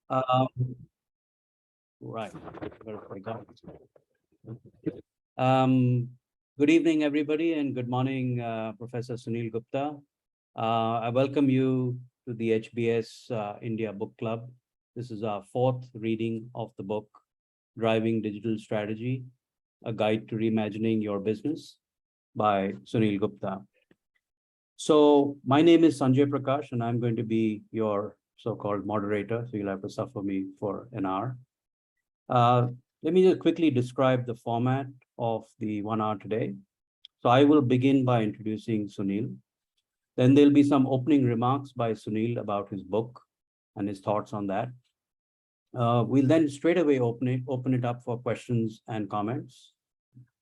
Um, right. I got it. Good evening, everybody, and good morning, Professor Sunil Gupta. I welcome you to the HBS India Book Club. This is our fourth reading of the book, Driving Digital Strategy, A Guide to Reimagining Your Business by Sunil Gupta. So my name is Sanjay Prakash, and I'm going to be your so-called moderator. So you'll have to suffer me for an hour. Let me just quickly describe the format of the 1 hour today. So I will begin by introducing Sunil. Then there'll be some opening remarks by Sunil about his book and his thoughts on that. We'll then straight away open it up for questions and comments.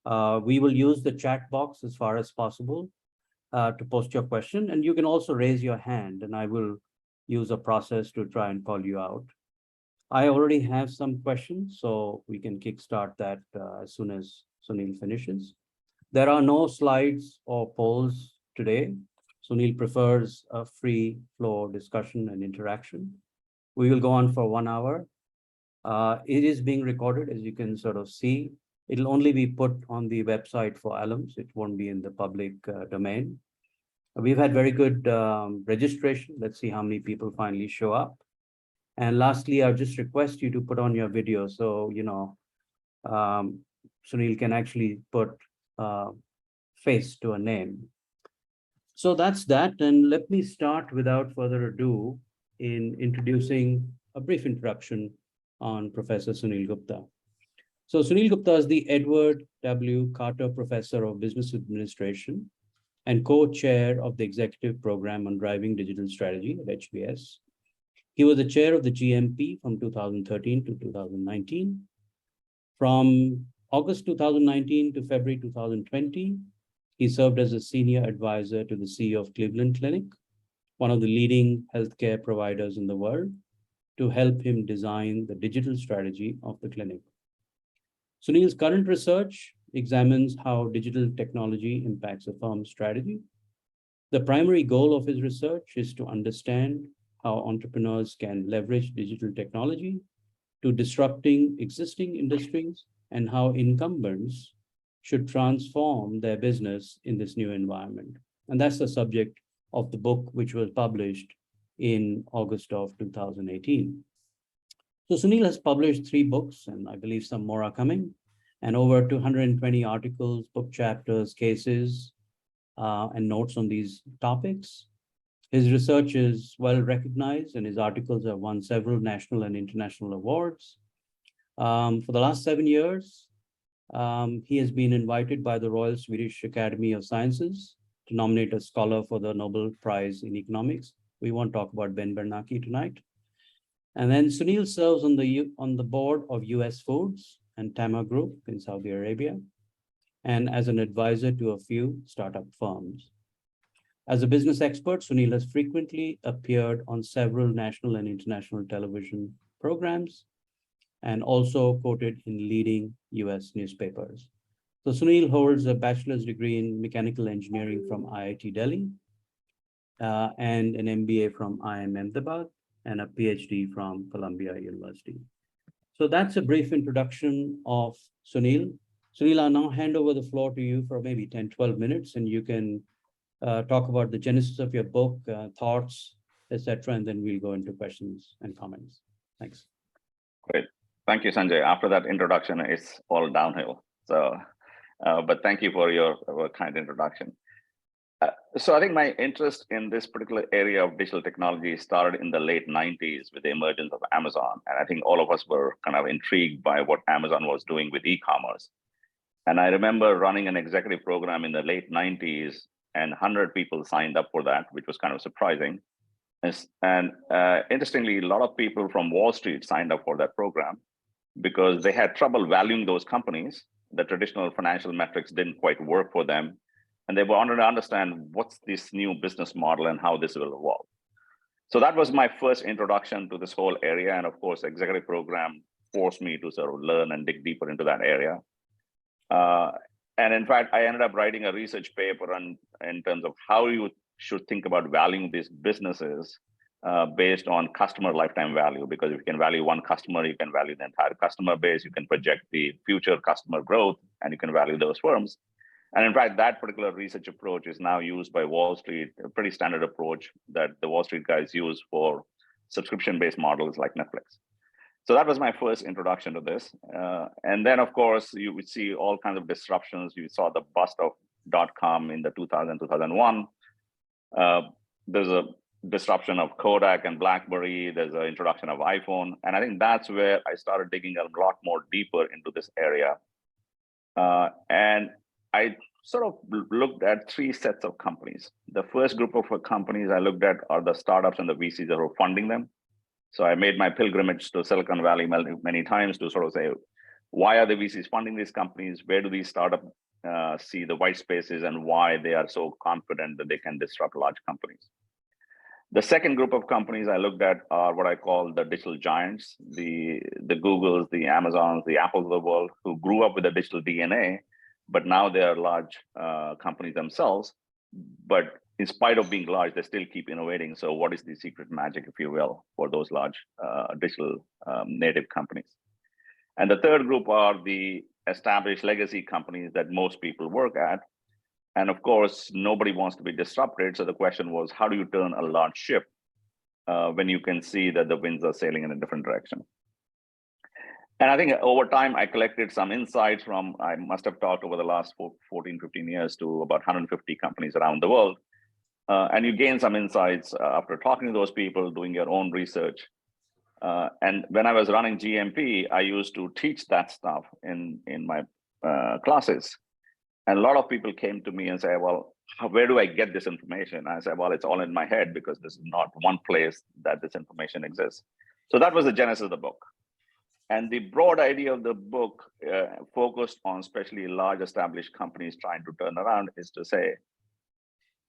We will use the chat box as far as possible to post your question, and you can also raise your hand, and I will use a process to try and call you out. I already have some questions, so we can kickstart that as soon as Sunil finishes. There are no slides or polls today. Sunil prefers a free flow discussion and interaction. We will go on for 1 hour. It is being recorded, as you can sort of see. It'll only be put on the website for alums. It won't be in the public domain. We've had very good registration. Let's see how many people finally show up. And lastly, I'll just request you to put on your video so, Sunil can actually put face to a name. So that's that. And let me start without further ado in introducing a brief introduction on Professor Sunil Gupta. So Sunil Gupta is the Edward W. Carter Professor of Business Administration and co-chair of the Executive Program on Driving Digital Strategy at HBS. He was the chair of the GMP from 2013 to 2019. From August 2019 to February 2020, he served as a senior advisor to the CEO of Cleveland Clinic, one of the leading healthcare providers in the world, to help him design the digital strategy of the clinic. Sunil's current research examines how digital technology impacts a firm's strategy. The primary goal of his research is to understand how entrepreneurs can leverage digital technology to disrupting existing industries and how incumbents should transform their business in this new environment. And that's the subject of the book, which was published in August of 2018. So Sunil has published 3 books, and I believe some more are coming, and over 220 articles, book chapters, cases, and notes on these topics. His research is well recognized, and his articles have won several national and international awards. For the last 7 years, he has been invited by the Royal Swedish Academy of Sciences to nominate a scholar for the Nobel Prize in Economics. We won't talk about Ben Bernanke tonight. And then Sunil serves on the board of US Foods and Tama Group in Saudi Arabia, and as an advisor to a few startup firms. As a business expert, Sunil has frequently appeared on several national and international television programs and also quoted in leading US newspapers. So Sunil holds a bachelor's degree in mechanical engineering from IIT Delhi and an MBA from IIM Ahmedabad and a PhD from Columbia University. So that's a brief introduction of Sunil. Sunil, I'll now hand over the floor to you for maybe 10, 12 minutes, and you can talk about the genesis of your book, thoughts, etc., and then we'll go into questions and comments. Thanks. Great. Thank you, Sanjay. After that introduction, it's all downhill. So, but thank you for your kind introduction. So I think my interest in this particular area of digital technology started in the late 90s with the emergence of Amazon. And I think all of us were kind of intrigued by what Amazon was doing with e-commerce. And I remember running an executive program in the late 90s, and 100 people signed up for that, which was kind of surprising. And interestingly, a lot of people from Wall Street signed up for that program because they had trouble valuing those companies. The traditional financial metrics didn't quite work for them. And they wanted to understand what's this new business model and how this will evolve. So that was my first introduction to this whole area. And of course, executive program forced me to sort of learn and dig deeper into that area. And in fact, I ended up writing a research paper in terms of how you should think about valuing these businesses based on customer lifetime value, because if you can value one customer, you can value the entire customer base, you can project the future customer growth, and you can value those firms. And in fact, that particular research approach is now used by Wall Street, a pretty standard approach that the Wall Street guys use for subscription-based models like Netflix. So that was my first introduction to this. And then, of course, you would see all kinds of disruptions. You saw the bust of .com in the 2000, 2001. There's a disruption of Kodak and BlackBerry. There's an introduction of iPhone. And I think that's where I started digging a lot more deeper into this area. And I sort of looked at three sets of companies. The first group of companies I looked at are the startups and the VCs that were funding them. So I made my pilgrimage to Silicon Valley many times to sort of say, why are the VCs funding these companies? Where do these startups see the white spaces, and why they are so confident that they can disrupt large companies? The second group of companies I looked at are what I call the digital giants, the Googles, the Amazons, the Apples of the world, who grew up with a digital DNA, but now they are large companies themselves. But in spite of being large, they still keep innovating. So what is the secret magic, if you will, for those large digital native companies? And the third group are the established legacy companies that most people work at. And of course, nobody wants to be disrupted. So the question was, how do you turn a large ship when you can see that the winds are sailing in a different direction? And I think over time, I collected some insights from, I must have talked over the last 14, 15 years to about 150 companies around the world. And you gain some insights after talking to those people, doing your own research. And when I was running GMP, I used to teach that stuff in my classes. And a lot of people came to me and say, well, where do I get this information? And I said, well, it's all in my head, because this is not one place that this information exists. So that was the genesis of the book. And the broad idea of the book focused on especially large established companies trying to turn around is to say,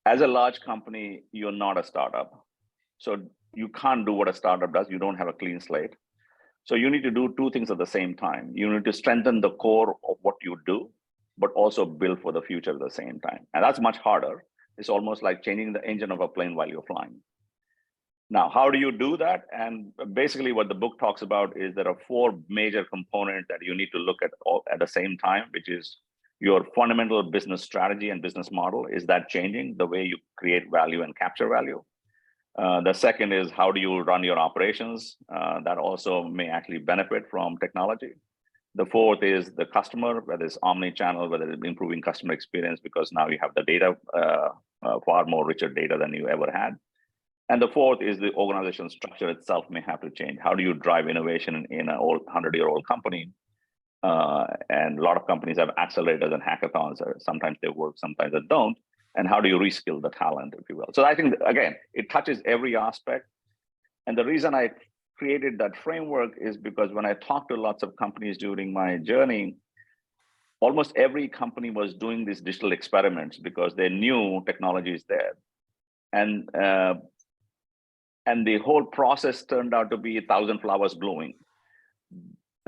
as a large company, you're not a startup. So you can't do what a startup does. You don't have a clean slate. So you need to do two things at the same time. You need to strengthen the core of what you do, but also build for the future at the same time. And that's much harder. It's almost like changing the engine of a plane while you're flying. Now, how do you do that? And basically what the book talks about is there are four major components that you need to look at all at the same time, which is your fundamental business strategy and business model. Is that changing the way you create value and capture value? The second is, how do you run your operations? That also may actually benefit from technology. The fourth is the customer, whether it's omni-channel, whether it's improving customer experience, because now you have the data, far more richer data than you ever had. And the fourth is the organization structure itself may have to change. How do you drive innovation in an old 100-year-old company? And a lot of companies have accelerators and hackathons. Sometimes they work, sometimes they don't. And how do you reskill the talent, if you will? So I think, again, it touches every aspect. And the reason I created that framework is because when I talked to lots of companies during my journey, almost every company was doing these digital experiments because they knew technology is there. And the whole process turned out to be 1,000 flowers blooming.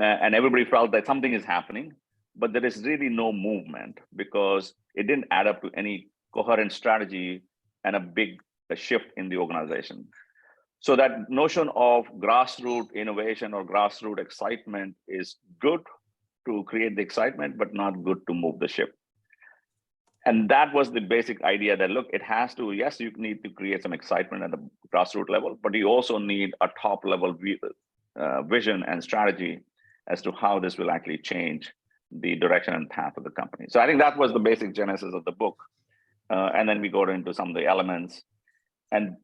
And everybody felt that something is happening, but there is really no movement because it didn't add up to any coherent strategy and a big shift in the organization. So that notion of grassroots innovation or grassroots excitement is good to create the excitement, but not good to move the ship. And that was the basic idea that, look, it has to, yes, you need to create some excitement at the grassroots level, but you also need a top level vision and strategy as to how this will actually change the direction and path of the company. So I think that was the basic genesis of the book. And then we go into some of the elements. And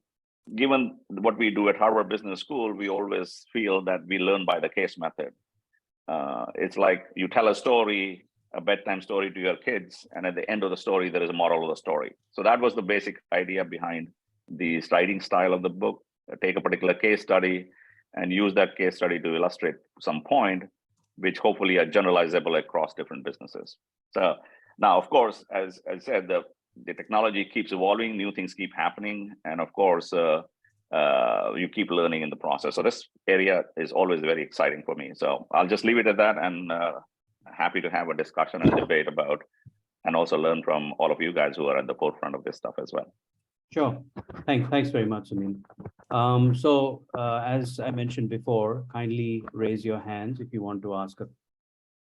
given what we do at Harvard Business School, we always feel that we learn by the case method. It's like you tell a story, a bedtime story to your kids, and at the end of the story, there is a moral of the story. So that was the basic idea behind the writing style of the book. Take a particular case study and use that case study to illustrate some point, which hopefully are generalizable across different businesses. So now, of course, as I said, the technology keeps evolving, new things keep happening, and of course, you keep learning in the process. So this area is always very exciting for me. So I'll just leave it at that, and happy to have a discussion and debate about, and also learn from all of you guys who are at the forefront of this stuff as well. Sure. Thanks very much, Sunil. As I mentioned before, kindly raise your hands if you want to ask a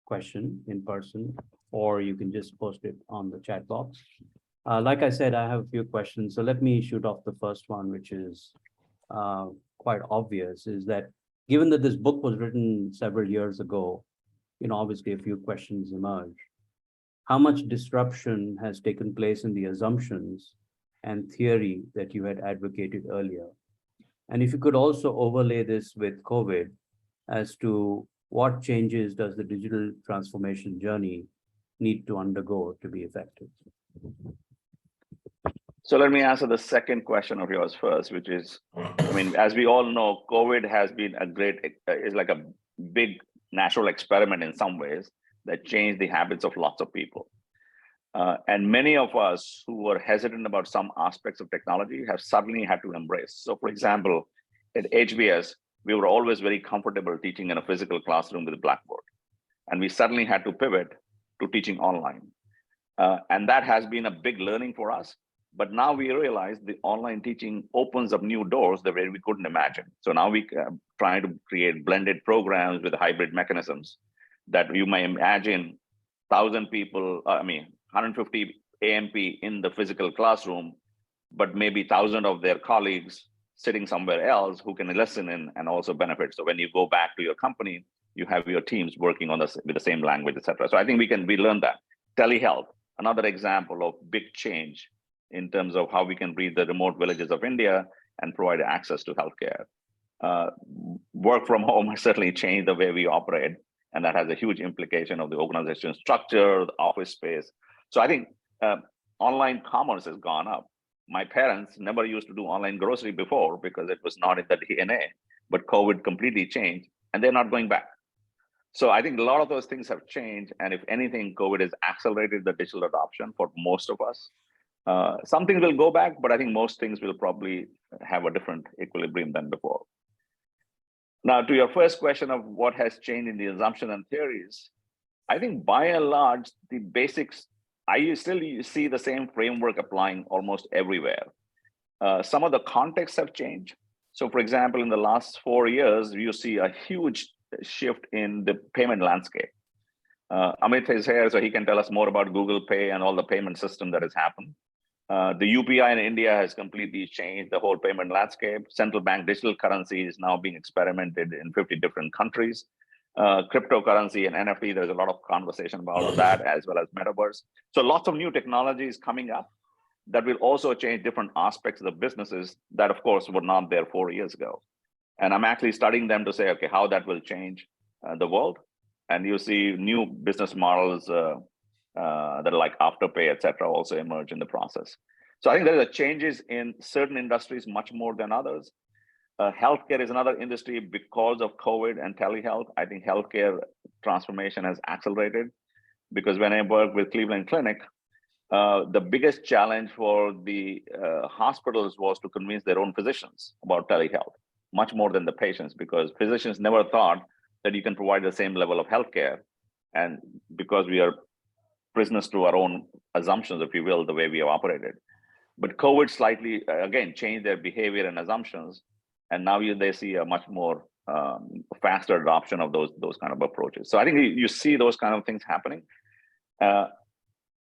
question in person, or you can just post it on the chat box. Like I said, I have a few questions. So let me shoot off the first one, which is quite obvious, is that given that this book was written several years ago, obviously a few questions emerge. How much disruption has taken place in the assumptions and theory that you had advocated earlier? And if you could also overlay this with COVID as to what changes does the digital transformation journey need to undergo to be effective? So let me answer the second question of yours first, which is, I mean, as we all know, COVID has been is like a big natural experiment in some ways that changed the habits of lots of people. And many of us who were hesitant about some aspects of technology have suddenly had to embrace. So for example, at HBS, we were always very comfortable teaching in a physical classroom with a blackboard. And we suddenly had to pivot to teaching online. And that has been a big learning for us. But now we realize the online teaching opens up new doors the way we couldn't imagine. So now we trying to create blended programs with hybrid mechanisms that you may imagine 1,000 people, 150 AMP in the physical classroom, but maybe 1,000 of their colleagues sitting somewhere else who can listen in and also benefit. So when you go back to your company, you have your teams working on this with the same language, etc. So I think we learn that. Telehealth, another example of big change in terms of how we can reach the remote villages of India and provide access to healthcare. Work from home has certainly changed the way we operate, and that has a huge implication of the organization structure, the office space. So I think online commerce has gone up. My parents never used to do online grocery before because it was not in the DNA, but COVID completely changed, and they're not going back. So I think a lot of those things have changed, and if anything, COVID has accelerated the digital adoption for most of us. Some things will go back, but I think most things will probably have a different equilibrium than before. Now, to your first question of what has changed in the assumption and theories, I think by and large, the basics, I still see the same framework applying almost everywhere. Some of the contexts have changed. So for example, in the last 4 years, you see a huge shift in the payment landscape. Amit is here, so he can tell us more about Google Pay and all the payment system that has happened. The UPI in India has completely changed the whole payment landscape. Central bank digital currency is now being experimented in 50 different countries. Cryptocurrency and NFT, there's a lot of conversation about that, as well as Metaverse. So lots of new technologies coming up that will also change different aspects of the businesses that, of course, were not there 4 years ago. And I'm actually studying them to say, okay, how that will change the world. And you see new business models that are like Afterpay, et cetera, also emerge in the process. So I think there are changes in certain industries much more than others. Healthcare is another industry because of COVID and telehealth. I think healthcare transformation has accelerated because when I work with Cleveland Clinic, the biggest challenge for the hospitals was to convince their own physicians about telehealth, much more than the patients, because physicians never thought that you can provide the same level of healthcare. And because we are prisoners to our own assumptions, if you will, the way we have operated. But COVID slightly, again, changed their behavior and assumptions. And now they see a much more faster adoption of those kind of approaches. So I think you see those kind of things happening.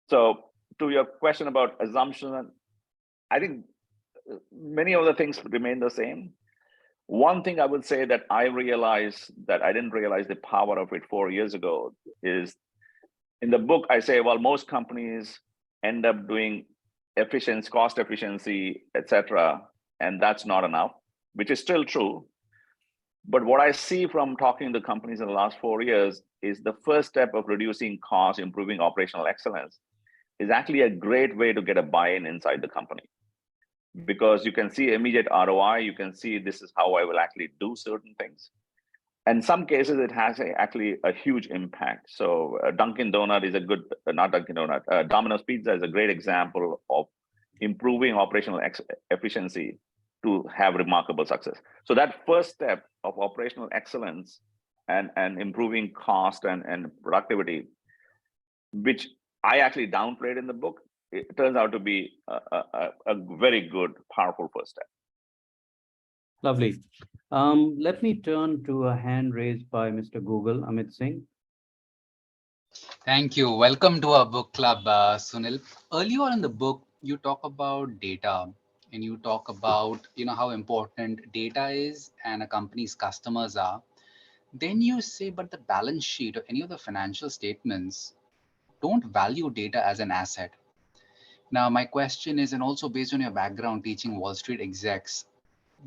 So to your question about assumption, I think many of the things remain the same. One thing I would say that I realized that I didn't realize the power of it 4 years ago is in the book, I say, well, most companies end up doing efficiency, cost efficiency, et cetera, and that's not enough, which is still true. But what I see from talking to companies in the last 4 years is the first step of reducing costs, improving operational excellence is actually a great way to get a buy-in inside the company. Because you can see immediate ROI, you can see this is how I will actually do certain things. And in some cases, it has actually a huge impact. So Dunkin' Donut is a good, not Dunkin' Donut, Domino's Pizza is a great example of improving operational efficiency to have remarkable success. So that first step of operational excellence and improving cost and productivity, which I actually downplayed in the book, it turns out to be a very good, powerful first step. Lovely. Let me turn to a hand raised by Mr. Google, Amit Singh. Thank you. Welcome to our book club, Sunil. Earlier on in the book, you talk about data and you talk about how important data is and a company's customers are. Then you say, but the balance sheet or any of the financial statements don't value data as an asset. Now, my question is, and also based on your background teaching Wall Street execs,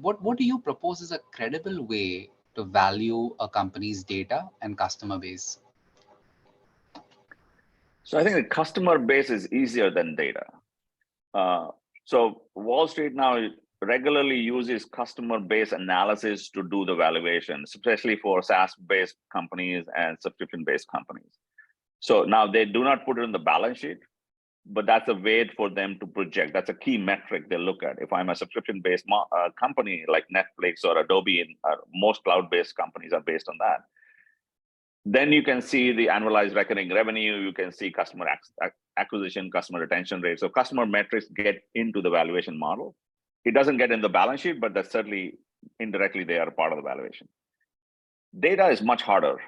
what do you propose as a credible way to value a company's data and customer base? So I think the customer base is easier than data. So Wall Street now regularly uses customer base analysis to do the valuation, especially for SaaS-based companies and subscription-based companies. So now they do not put it in the balance sheet, but that's a way for them to project. That's a key metric they look at. If I'm a subscription-based company like Netflix or Adobe, and most cloud-based companies are based on that. Then you can see the annualized recurring revenue, you can see customer acquisition, customer retention rate. So customer metrics get into the valuation model. It doesn't get in the balance sheet, but that's certainly indirectly they are a part of the valuation. Data is much harder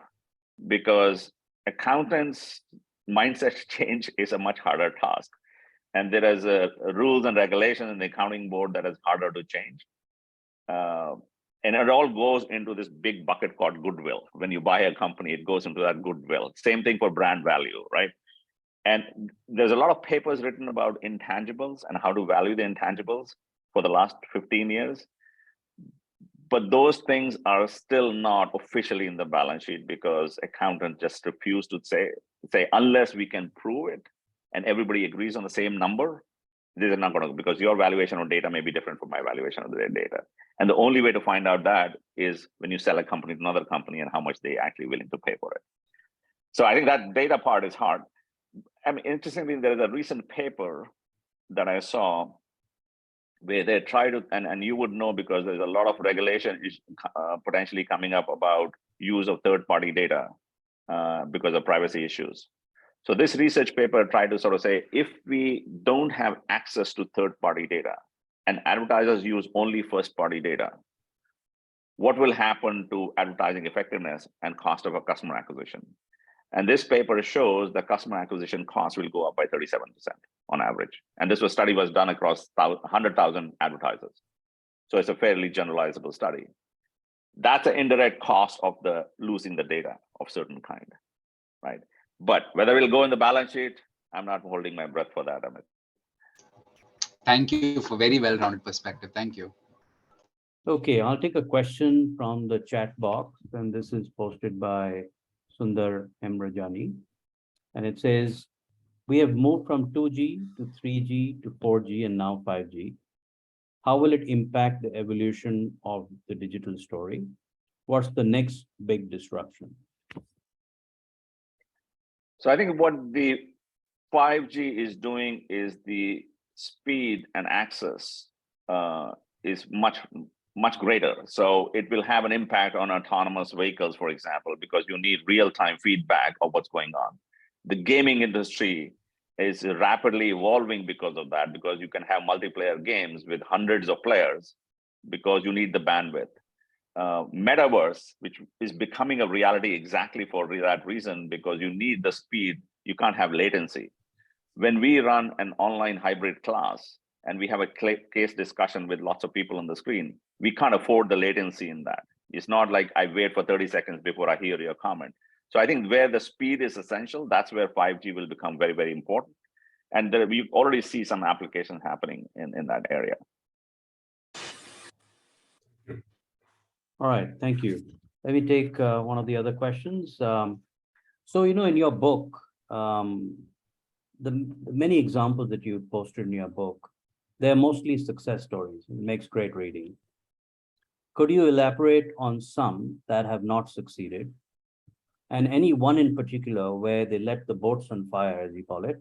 because accountants' mindset change is a much harder task. And there is a rules and regulation in the accounting board that is harder to change. And it all goes into this big bucket called goodwill. When you buy a company, it goes into that goodwill. Same thing for brand value, right? And there's a lot of papers written about intangibles and how to value the intangibles for the last 15 years. But those things are still not officially in the balance sheet because accountants just refuse to say unless we can prove it and everybody agrees on the same number, this is not going to, because your valuation of data may be different from my valuation of their data. And the only way to find out that is when you sell a company to another company and how much they actually willing to pay for it. So I think that data part is hard. I mean, interestingly, there is a recent paper that I saw where they try to, and you would know because there's a lot of regulation potentially coming up about use of third-party data because of privacy issues. So this research paper tried to sort of say, if we don't have access to third-party data and advertisers use only first-party data, what will happen to advertising effectiveness and cost of a customer acquisition? And this paper shows the customer acquisition cost will go up by 37% on average. And this study was done across 100,000 advertisers. So it's a fairly generalizable study. That's an indirect cost of the losing the data of certain kind, right? But whether it'll go in the balance sheet, I'm not holding my breath for that, Amit. Thank you for very well-rounded perspective. Thank you. Okay, I'll take a question from the chat box, and this is posted by Sundar M. Rajani. And it says, we have moved from 2G to 3G to 4G and now 5G. How will it impact the evolution of the digital story? What's the next big disruption? So I think what the 5G is doing is the speed and access is much greater. So it will have an impact on autonomous vehicles, for example, because you need real-time feedback of what's going on. The gaming industry is rapidly evolving because of that, because you can have multiplayer games with hundreds of players because you need the bandwidth. Metaverse, which is becoming a reality exactly for that reason, because you need the speed, you can't have latency. When we run an online hybrid class and we have a case discussion with lots of people on the screen, we can't afford the latency in that. It's not like I wait for 30 seconds before I hear your comment. So I think where the speed is essential, that's where 5G will become very, very important. And we already see some applications happening in that area. All right, thank you. Let me take one of the other questions. So, in your book, the many examples that you posted in your book, they're mostly success stories. It makes great reading. Could you elaborate on some that have not succeeded? And any one in particular where they let the boats on fire, as you call it,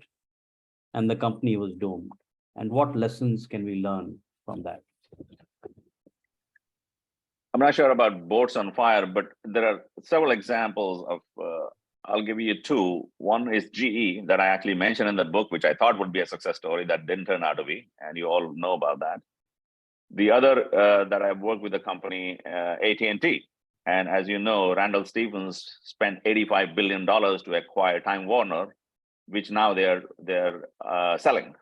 and the company was doomed? And what lessons can we learn from that? I'm not sure about boats on fire, but there are several examples I'll give you two. One is GE that I actually mentioned in the book, which I thought would be a success story that didn't turn out to be, and you all know about that. The other that I've worked with the company, AT&T. And as you know, Randall Stevens spent $85 billion to acquire Time Warner, which now they're selling.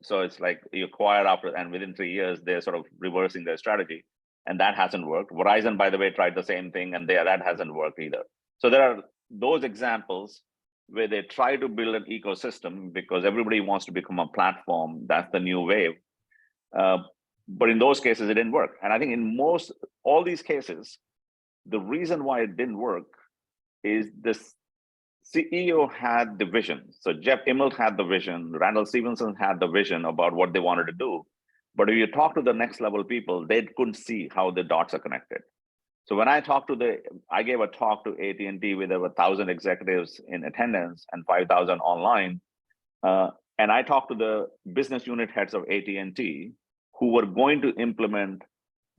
So it's like you acquire after, and within 3 years, they're sort of reversing their strategy. And that hasn't worked. Verizon, by the way, tried the same thing, and that hasn't worked either. So there are those examples where they try to build an ecosystem because everybody wants to become a platform. That's the new wave. But in those cases, it didn't work. And I think in all these cases, the reason why it didn't work is this CEO had the vision. So Jeff Immelt had the vision, Randall Stevenson had the vision about what they wanted to do. But if you talk to the next level people, they couldn't see how the dots are connected. So when I gave a talk to AT&T with over 1,000 executives in attendance and 5,000 online. And I talked to the business unit heads of AT&T who were going to implement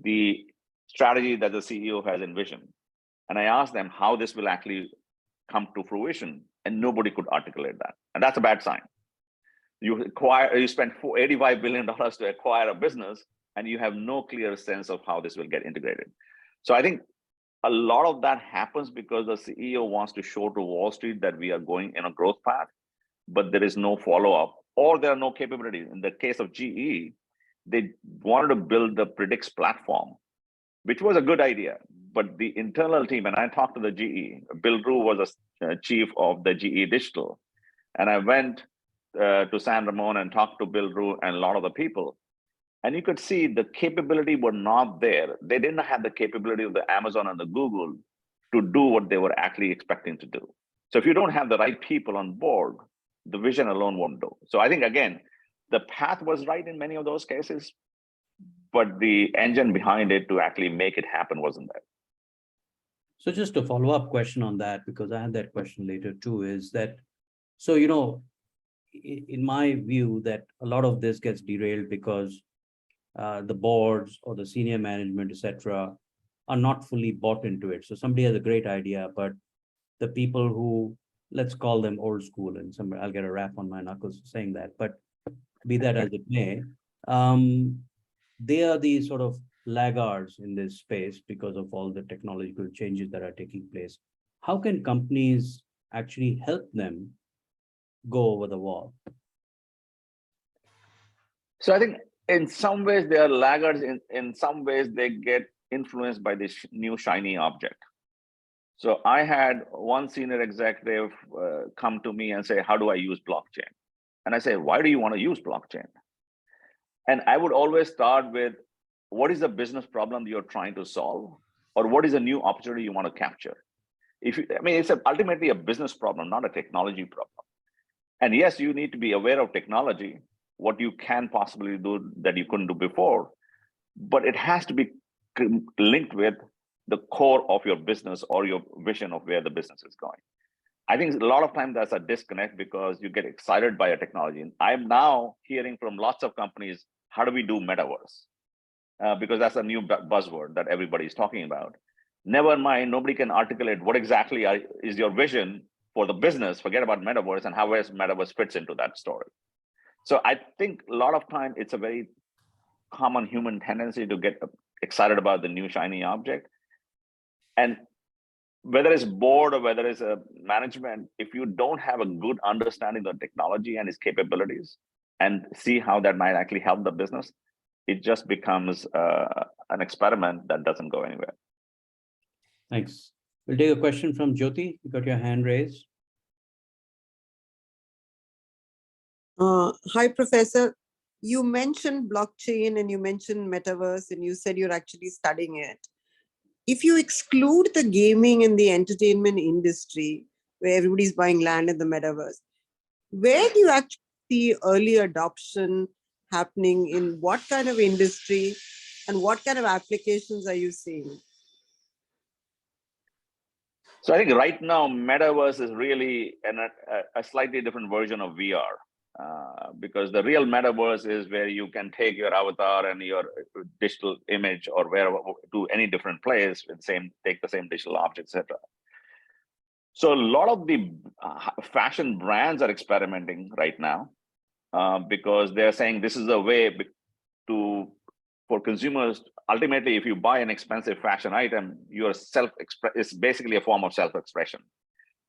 the strategy that the CEO has envisioned. And I asked them how this will actually come to fruition, and nobody could articulate that. And that's a bad sign. You spend $85 billion to acquire a business, and you have no clear sense of how this will get integrated. So I think a lot of that happens because the CEO wants to show to Wall Street that we are going in a growth path, but there is no follow-up, or there are no capabilities. In the case of GE, they wanted to build the Predix platform, which was a good idea. But the internal team, and I talked to the GE, Bill Rue was a chief of the GE Digital. And I went to San Ramon and talked to Bill Rue and a lot of the people. And you could see the capability were not there. They didn't have the capability of the Amazon and the Google to do what they were actually expecting to do. So if you don't have the right people on board, the vision alone won't do. So I think, again, the path was right in many of those cases, but the engine behind it to actually make it happen wasn't there. So just a follow-up question on that, because I had that question later too, is that, so, in my view, that a lot of this gets derailed because the boards or the senior management, etc., are not fully bought into it. So somebody has a great idea, but the people who, let's call them old school, and I'll get a rap on my knuckles saying that, but be that as it may, they are the sort of laggards in this space because of all the technological changes that are taking place. How can companies actually help them go over the wall? So I think in some ways they are laggards. In some ways they get influenced by this new shiny object. So I had one senior executive come to me and say, how do I use blockchain? And I say, why do you want to use blockchain? And I would always start with, what is the business problem you're trying to solve? Or what is a new opportunity you want to capture? It's ultimately a business problem, not a technology problem. And yes, you need to be aware of technology, what you can possibly do that you couldn't do before, but it has to be linked with the core of your business or your vision of where the business is going. I think a lot of times that's a disconnect because you get excited by a technology. And I'm now hearing from lots of companies, how do we do Metaverse? Because that's a new buzzword that everybody's talking about. Never mind, nobody can articulate what exactly is your vision for the business. Forget about Metaverse and how Metaverse fits into that story. So I think a lot of time it's a very common human tendency to get excited about the new shiny object. And whether it's board or whether it's a management, if you don't have a good understanding of technology and its capabilities and see how that might actually help the business, it just becomes an experiment that doesn't go anywhere. Thanks. We'll take a question from Jyoti. You got your hand raised. Hi, Professor. You mentioned blockchain and you mentioned Metaverse, and you said you're actually studying it. If you exclude the gaming and the entertainment industry, where everybody's buying land in the Metaverse, where do you actually see early adoption happening, in what kind of industry, and what kind of applications are you seeing? So I think right now, Metaverse is really a slightly different version of VR. Because the real Metaverse is where you can take your avatar and your digital image or wherever to any different place and take the same digital object, etc. So a lot of the fashion brands are experimenting right now because they're saying this is a way for consumers. Ultimately, if you buy an expensive fashion item, it's basically a form of self-expression.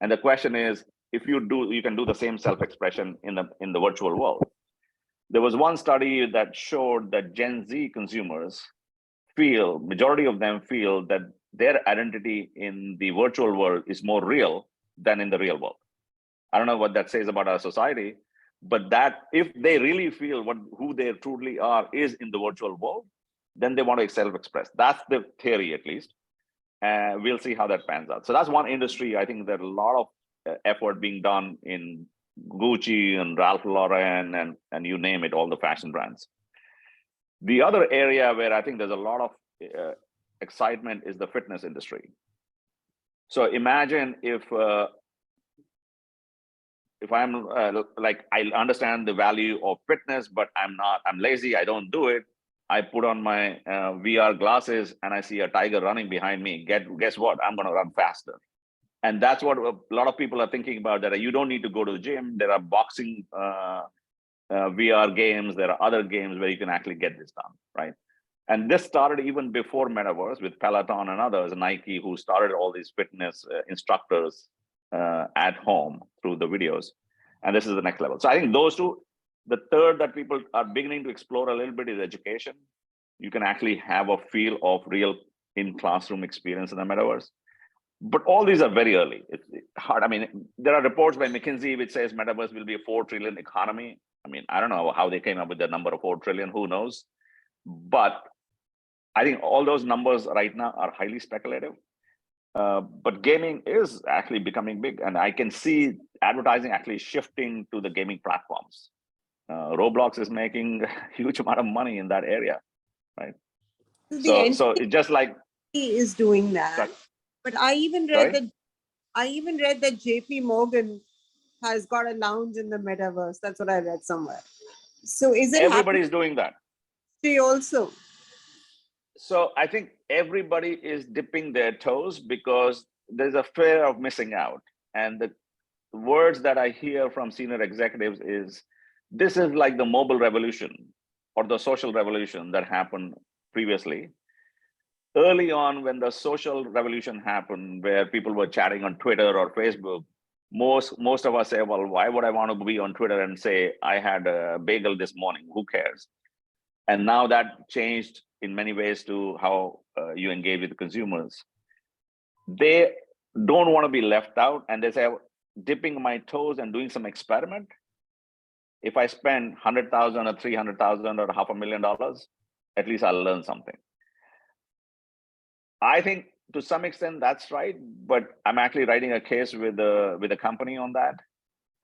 And the question is, if you can do the same self-expression in the virtual world. There was one study that showed that Gen Z consumers majority of them feel that their identity in the virtual world is more real than in the real world. I don't know what that says about our society, but that if they really feel who they truly are is in the virtual world, then they want to self-express. That's the theory, at least. And we'll see how that pans out. So that's one industry. I think there's a lot of effort being done in Gucci and Ralph Lauren and you name it, all the fashion brands. The other area where I think there's a lot of excitement is the fitness industry. So imagine if I'm like, I understand the value of fitness, but I'm lazy, I don't do it. I put on my VR glasses and I see a tiger running behind me. Guess what? I'm going to run faster. And that's what a lot of people are thinking about, that you don't need to go to the gym. There are boxing VR games. There are other games where you can actually get this done, right? And this started even before Metaverse with Peloton and others, Nike, who started all these fitness instructors at home through the videos. And this is the next level. So I think those two. The third that people are beginning to explore a little bit is education. You can actually have a feel of real in-classroom experience in the Metaverse. But all these are very early. It's hard. I mean, there are reports by McKinsey which says Metaverse will be a 4 trillion economy. I mean, I don't know how they came up with the number of 4 trillion, who knows? But I think all those numbers right now are highly speculative. But gaming is actually becoming big, and I can see advertising actually shifting to the gaming platforms. Roblox is making a huge amount of money in that area, right? So it's just like is doing that. Sorry? But I even read that JP Morgan has got a lounge in the Metaverse. That's what I read somewhere. So is it everybody's doing that? Also. So I think everybody is dipping their toes because there's a fear of missing out. And the words that I hear from senior executives is, this is like the mobile revolution or the social revolution that happened previously. Early on, when the social revolution happened, where people were chatting on Twitter or Facebook, most of us say, well, why would I want to be on Twitter and say, I had a bagel this morning? Who cares? And now that changed in many ways to how you engage with the consumers. They don't want to be left out, and they say, dipping my toes and doing some experiment. If I spend $100,000 or $300,000 or $500,000, at least I'll learn something. I think to some extent that's right, but I'm actually writing a case with a company on that.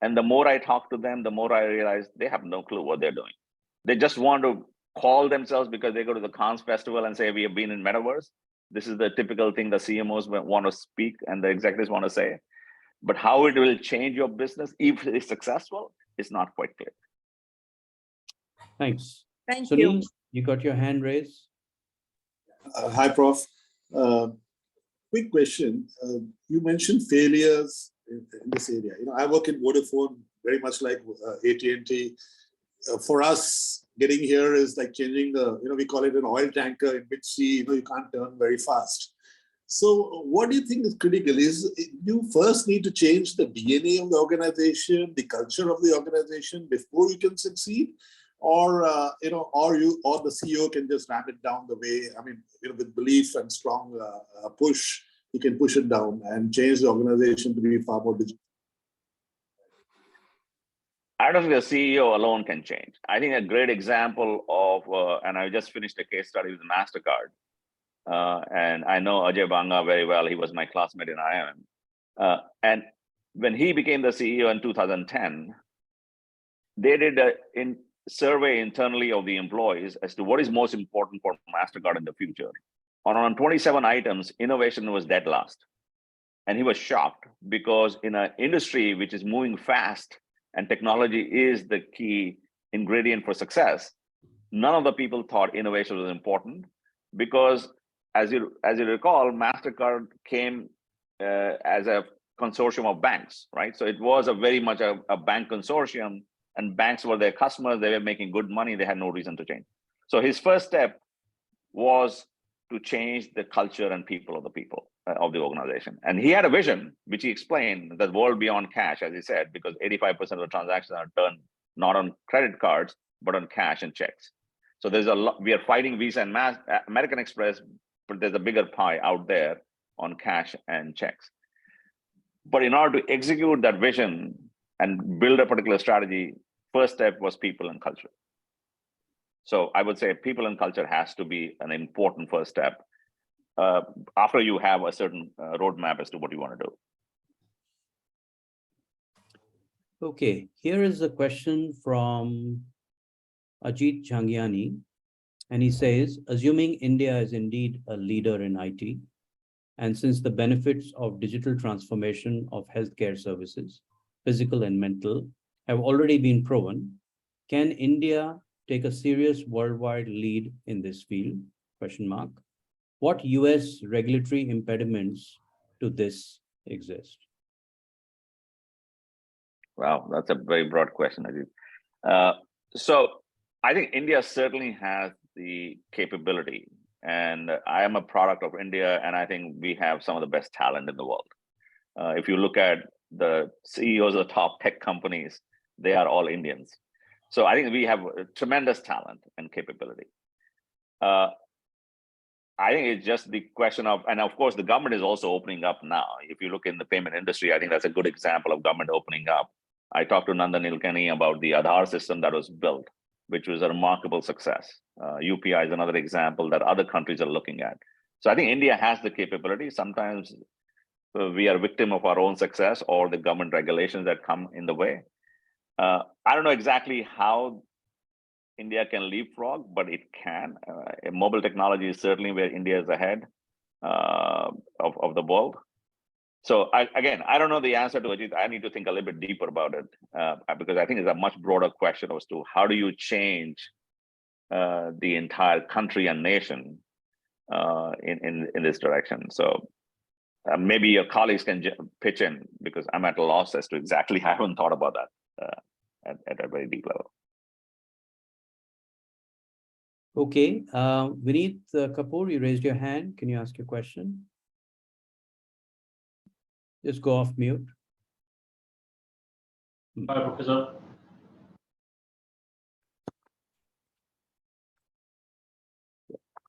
And the more I talk to them, the more I realize they have no clue what they're doing. They just want to call themselves, because they go to the Cannes Festival and say, we have been in Metaverse. This is the typical thing the CMOs want to speak and the executives want to say. But how it will change your business, if it's successful, is not quite clear. Thanks. Thank Sunil, you. you got your hand raised. Hi, Prof. Quick question. You mentioned failures in this area. I work in Vodafone, very much like AT&T. For us, getting here is like changing we call it an oil tanker in mid-sea. You can't turn very fast. So what do you think is critical? You first need to change the DNA of the organization, the culture of the organization before you can succeed, or the CEO can just ramp it down the way. I mean, with belief and strong push, he can push it down and change the organization to be far more digital. I don't think the CEO alone can change. I think a great example of, and I just finished a case study with MasterCard. And I know Ajay Banga very well. He was my classmate in IIM. And when he became the CEO in 2010, they did a survey internally of the employees as to what is most important for MasterCard in the future. On 27 items, innovation was dead last. And he was shocked, because in an industry which is moving fast and technology is the key ingredient for success, none of the people thought innovation was important, because as you recall, MasterCard came as a consortium of banks, right? So it was a very much a bank consortium, and banks were their customers. They were making good money. They had no reason to change. So his first step was to change the culture and people of the organization. And he had a vision, which he explained, that world beyond cash, as he said, because 85% of the transactions are done not on credit cards, but on cash and checks. So there's a lot, we are fighting Visa and American Express, but there's a bigger pie out there on cash and checks. But in order to execute that vision and build a particular strategy, first step was people and culture. So I would say people and culture has to be an important first step after you have a certain roadmap as to what you want to do. Okay, here is a question from Ajit Changiani, and he says, assuming India is indeed a leader in IT, and since the benefits of digital transformation of healthcare services, physical and mental, have already been proven, can India take a serious worldwide lead in this field? Question mark. What US regulatory impediments to this exist? Wow, that's a very broad question, Ajit. So I think India certainly has the capability, and I am a product of India, and I think we have some of the best talent in the world. If you look at the CEOs of the top tech companies, they are all Indians. So I think we have tremendous talent and capability. I think it's just the question of, and of course, the government is also opening up now. If you look in the payment industry, I think that's a good example of government opening up. I talked to Nandan Nilekani about the Aadhaar system that was built, which was a remarkable success. UPI is another example that other countries are looking at. So I think India has the capability. Sometimes we are a victim of our own success or the government regulations that come in the way. I don't know exactly how India can leapfrog, but it can. Mobile technology is certainly where India is ahead of the world. So again, I don't know the answer to it. I need to think a little bit deeper about it because I think it's a much broader question as to how do you change the entire country and nation in this direction. So maybe your colleagues can pitch in because I'm at a loss as to exactly. I haven't thought about that at a very deep level. Okay, Vineet Kapoor, you raised your hand. Can you ask your question? Just go off mute. Hi, Professor.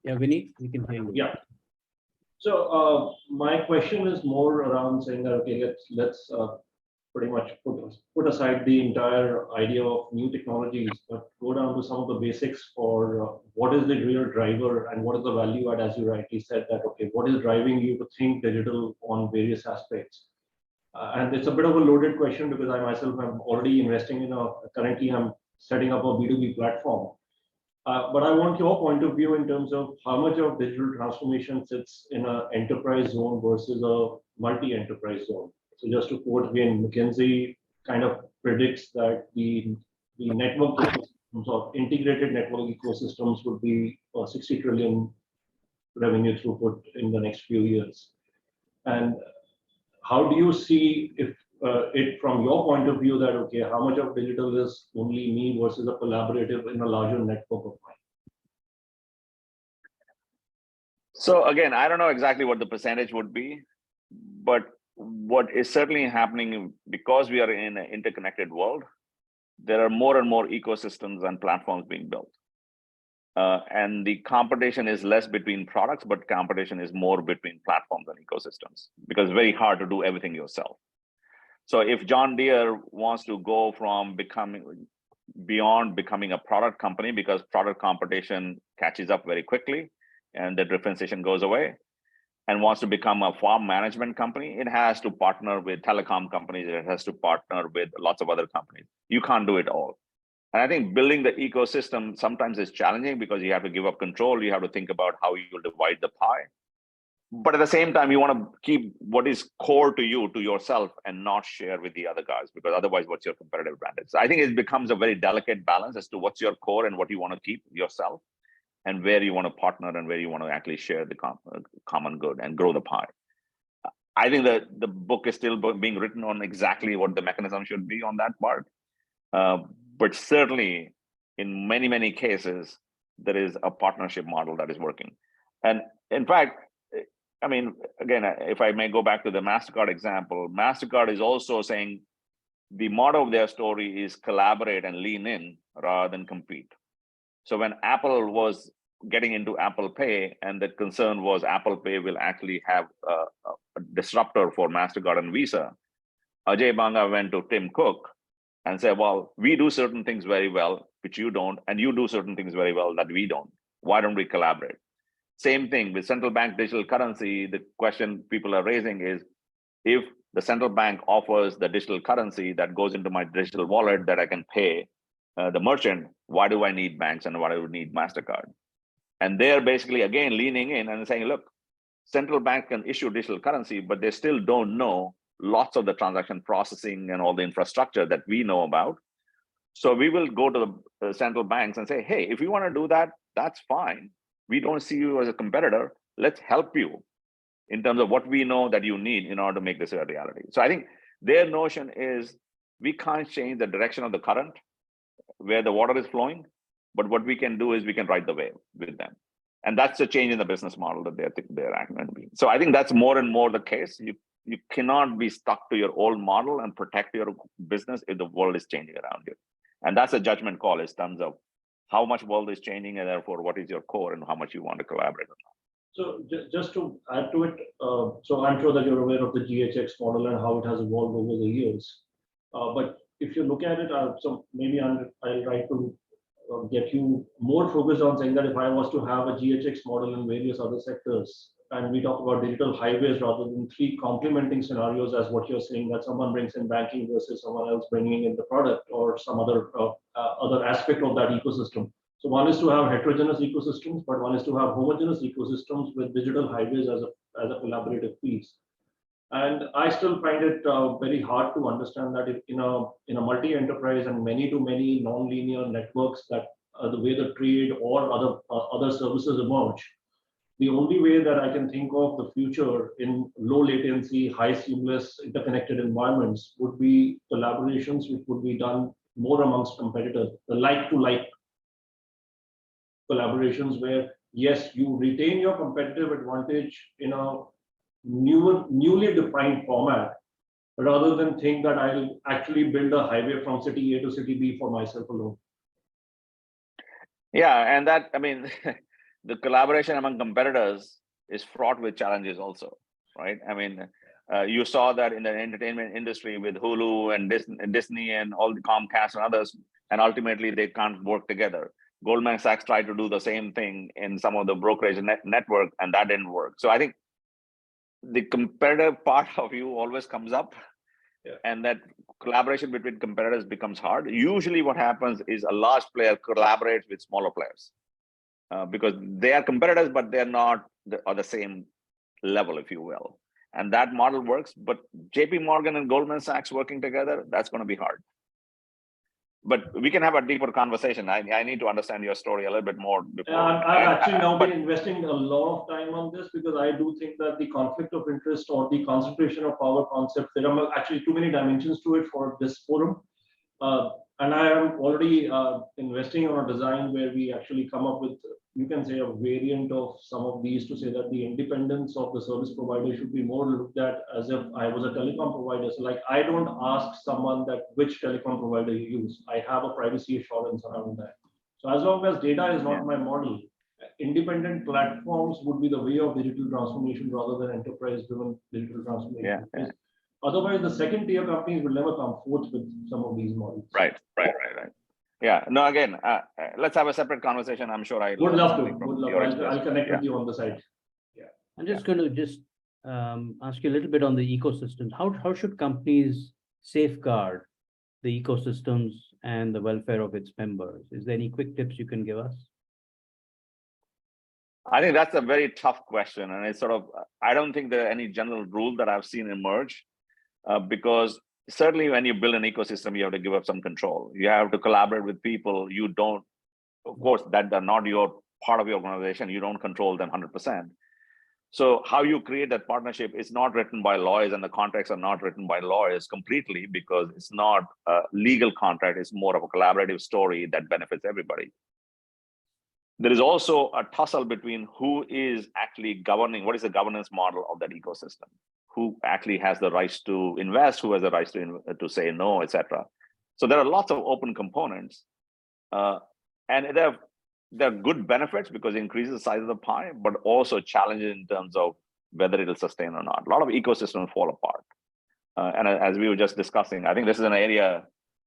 Yeah, Vineet, we can hear you. Yeah. So my question is more around saying that, okay, let's pretty much put aside the entire idea of new technologies, but go down to some of the basics for what is the real driver and what is the value add, as you rightly said, that, okay, what is driving you to think digital on various aspects? And it's a bit of a loaded question because I myself am already investing in currently I'm setting up a B2B platform. But I want your point of view in terms of how much of digital transformation sits in an enterprise zone versus a multi-enterprise zone. So just to quote again, McKinsey kind of predicts that the network ecosystems or integrated network ecosystems would be 60 trillion revenue throughput in the next few years. And how do you see if it from your point of view that, okay, how much of digital is only me versus a collaborative in a larger network of mine? So again, I don't know exactly what the percentage would be, but what is certainly happening because we are in an interconnected world, there are more and more ecosystems and platforms being built. And the competition is less between products, but competition is more between platforms and ecosystems because it's very hard to do everything yourself. So if John Deere wants to go from beyond becoming a product company because product competition catches up very quickly and the differentiation goes away, and wants to become a farm management company, it has to partner with telecom companies, it has to partner with lots of other companies. You can't do it all. And I think building the ecosystem sometimes is challenging because you have to give up control, you have to think about how you will divide the pie. But at the same time, you want to keep what is core to you, to yourself, and not share with the other guys, because otherwise, what's your competitive advantage? So I think it becomes a very delicate balance as to what's your core and what you want to keep yourself, and where you want to partner and where you want to actually share the common good and grow the pie. I think that the book is still being written on exactly what the mechanism should be on that part. But certainly in many, many cases, there is a partnership model that is working. And in fact, I mean, again, if I may go back to the MasterCard example, MasterCard is also saying the motto of their story is collaborate and lean in rather than compete. So when Apple was getting into Apple Pay, and the concern was Apple Pay will actually have a disruptor for MasterCard and Visa, Ajay Banga went to Tim Cook and said, well, we do certain things very well, which you don't, and you do certain things very well that we don't. Why don't we collaborate? Same thing with central bank digital currency. The question people are raising is, if the central bank offers the digital currency that goes into my digital wallet that I can pay the merchant, why do I need banks and why do I need MasterCard? And they're basically, again, leaning in and saying, look, central bank can issue digital currency, but they still don't know lots of the transaction processing and all the infrastructure that we know about. So we will go to the central banks and say, hey, if you want to do that, that's fine. We don't see you as a competitor. Let's help you in terms of what we know that you need in order to make this a reality. So I think their notion is we can't change the direction of the current where the water is flowing, but what we can do is we can ride the wave with them. And that's a change in the business model that they're acting to be. So I think that's more and more the case. You cannot be stuck to your old model and protect your business if the world is changing around you. And that's a judgment call in terms of how much world is changing, and therefore what is your core and how much you want to collaborate on. So just to add to it, so I'm sure that you're aware of the GHX model and how it has evolved over the years. But if you look at it, so maybe I'll try to get you more focused on saying that if I was to have a GHX model in various other sectors, and we talk about digital highways rather than three complementing scenarios as what you're saying, that someone brings in banking versus someone else bringing in the product or some other other aspect of that ecosystem. So one is to have heterogeneous ecosystems, but one is to have homogeneous ecosystems with digital highways as a collaborative piece. And I still find it very hard to understand that if in a multi-enterprise and many-to-many non-linear networks, that the way the trade or other services emerge, the only way that I can think of the future in low latency, high seamless, interconnected environments would be collaborations which would be done more amongst competitors, the like-to-like collaborations where, yes, you retain your competitive advantage in a newly defined format, rather than think that I'll actually build a highway from city A to city B for myself alone. Yeah, and that, I mean, the collaboration among competitors is fraught with challenges also, right? I mean, you saw that in the entertainment industry with Hulu and Disney and all the Comcast and others, and ultimately they can't work together. Goldman Sachs tried to do the same thing in some of the brokerage network, and that didn't work. So I think the competitive part of you always comes up, and that collaboration between competitors becomes hard. Usually what happens is a large player collaborates with smaller players because they are competitors, but they're not on the same level, if you will. And that model works, but JP Morgan and Goldman Sachs working together, that's going to be hard. But we can have a deeper conversation. I need to understand your story a little bit more before. I've actually now been investing a lot of time on this because I do think that the conflict of interest or the concentration of power concept, there are actually too many dimensions to it for this forum. And I am already investing on a design where we actually come up with, you can say, a variant of some of these to say that the independence of the service provider should be more looked at as if I was a telecom provider. So like, I don't ask someone that which telecom provider you use. I have a privacy assurance around that. So as long as data is not my model, independent platforms would be the way of digital transformation rather than enterprise-driven digital transformation. Yeah. Otherwise, the second tier companies will never come forth with some of these models. Right. Yeah, no, again, let's have a separate conversation. I'm sure I would love to. I'll connect with you on the side. Yeah. I'm just going to ask you a little bit on the ecosystem. How should companies safeguard the ecosystems and the welfare of its members? Is there any quick tips you can give us? I think that's a very tough question. And it's sort of, I don't think there are any general rule that I've seen emerge because certainly when you build an ecosystem, you have to give up some control. You have to collaborate with people you don't, of course, that are not your part of your organization. You don't control them 100%. So how you create that partnership is not written by lawyers, and the contracts are not written by lawyers completely, because it's not a legal contract. It's more of a collaborative story that benefits everybody. There is also a tussle between who is actually governing, what is the governance model of that ecosystem, who actually has the rights to invest, who has the rights to say no, etc. So there are lots of open components, and there are good benefits because it increases the size of the pie, but also challenges in terms of whether it'll sustain or not. A lot of ecosystems fall apart. And as we were just discussing, I think this is an area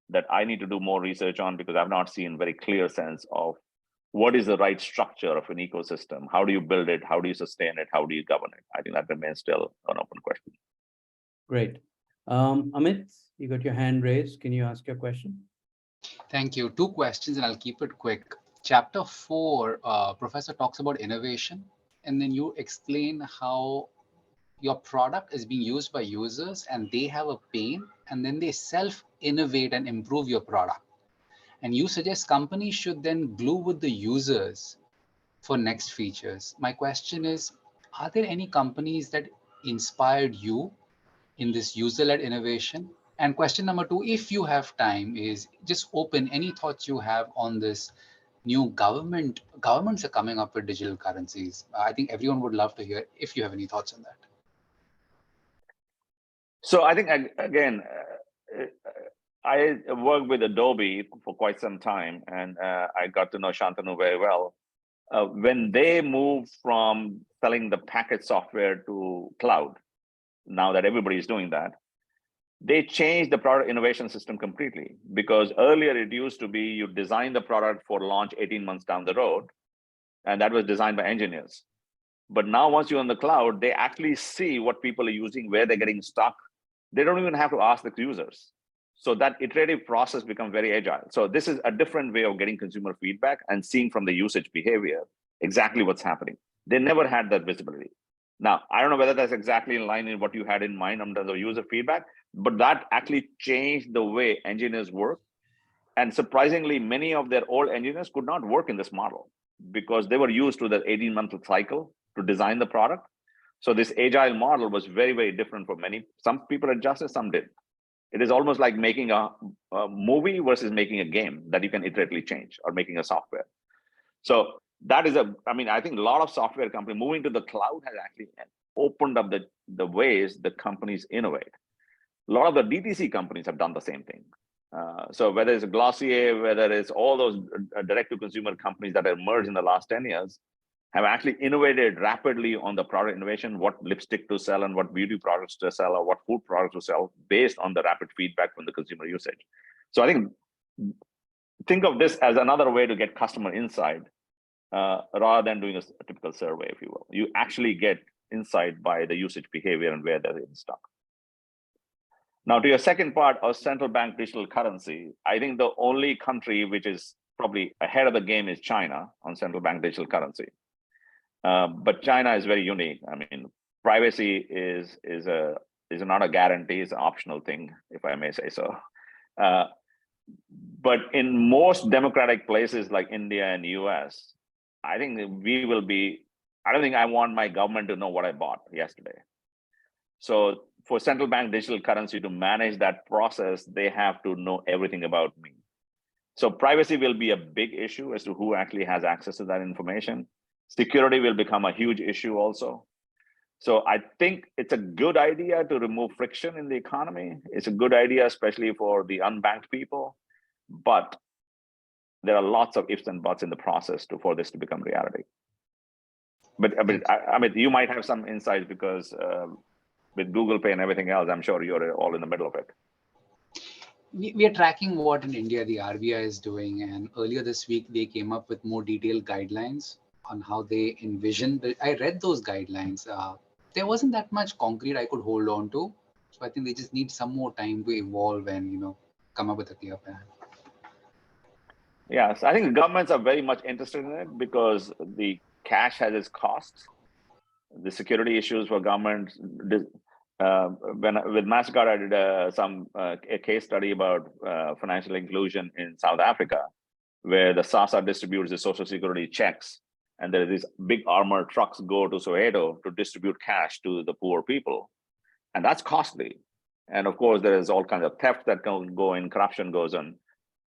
that I need to do more research on, because I've not seen very clear sense of what is the right structure of an ecosystem. How do you build it? How do you sustain it? How do you govern it? I think that remains still an open question. Great. Amit, you got your hand raised. Can you ask your question? Thank you. 2 questions, and I'll keep it quick. Chapter 4, Professor talks about innovation, and then you explain how your product is being used by users and they have a pain, and then they self-innovate and improve your product. And you suggest companies should then glue with the users for next features. My question is, are there any companies that inspired you in this user-led innovation? And question number 2, if you have time, is just open any thoughts you have on this new governments are coming up with digital currencies. I think everyone would love to hear if you have any thoughts on that. So I think, again, I worked with Adobe for quite some time, and I got to know Shantanu very well. When they moved from selling the package software to cloud, now that everybody is doing that, they changed the product innovation system completely. Because earlier it used to be you design the product for launch 18 months down the road, and that was designed by engineers. But now once you're on the cloud, they actually see what people are using, where they're getting stuck. They don't even have to ask the users. So that iterative process becomes very agile. So this is a different way of getting consumer feedback and seeing from the usage behavior exactly what's happening. They never had that visibility. Now, I don't know whether that's exactly in line in what you had in mind in terms of user feedback, but that actually changed the way engineers work. And surprisingly, many of their old engineers could not work in this model because they were used to the 18-month cycle to design the product. So this agile model was very, very different for many. Some people adjusted, some didn't. It is almost like making a movie versus making a game that you can iteratively change, or making a software. So that is I think a lot of software companies moving to the cloud has actually opened up the ways the companies innovate. A lot of the DTC companies have done the same thing. So whether it's Glossier, whether it's all those direct-to-consumer companies that have emerged in the last 10 years, have actually innovated rapidly on the product innovation, what lipstick to sell and what beauty products to sell or what food products to sell, based on the rapid feedback from the consumer usage. So I think of this as another way to get customer insight, rather than doing a typical survey, if you will. You actually get insight by the usage behavior and where they're in stock. Now, to your second part of central bank digital currency, I think the only country which is probably ahead of the game is China on central bank digital currency. But China is very unique. I mean, privacy is not a guarantee; it's an optional thing, if I may say so. But in most democratic places like India and US, I think we will be. I don't think I want my government to know what I bought yesterday. So for central bank digital currency to manage that process, they have to know everything about me. So privacy will be a big issue as to who actually has access to that information. Security will become a huge issue also. So I think it's a good idea to remove friction in the economy. It's a good idea, especially for the unbanked people. But there are lots of ifs and buts in the process for this to become reality. But I mean, you might have some insights because with Google Pay and everything else, I'm sure you're all in the middle of it. We are tracking what in India the RBI is doing, and earlier this week they came up with more detailed guidelines on how they envision. I read those guidelines. There wasn't that much concrete I could hold on to, so I think they just need some more time to evolve and come up with a clear plan. Yes, I think governments are very much interested in it because the cash has its costs. The security issues for governments. With MasterCard, I did a case study about financial inclusion in South Africa, where the SASSA distributes the social security checks, and there are these big armored trucks go to Soweto to distribute cash to the poor people. And that's costly. And of course, there is all kinds of theft that can go in, corruption goes on.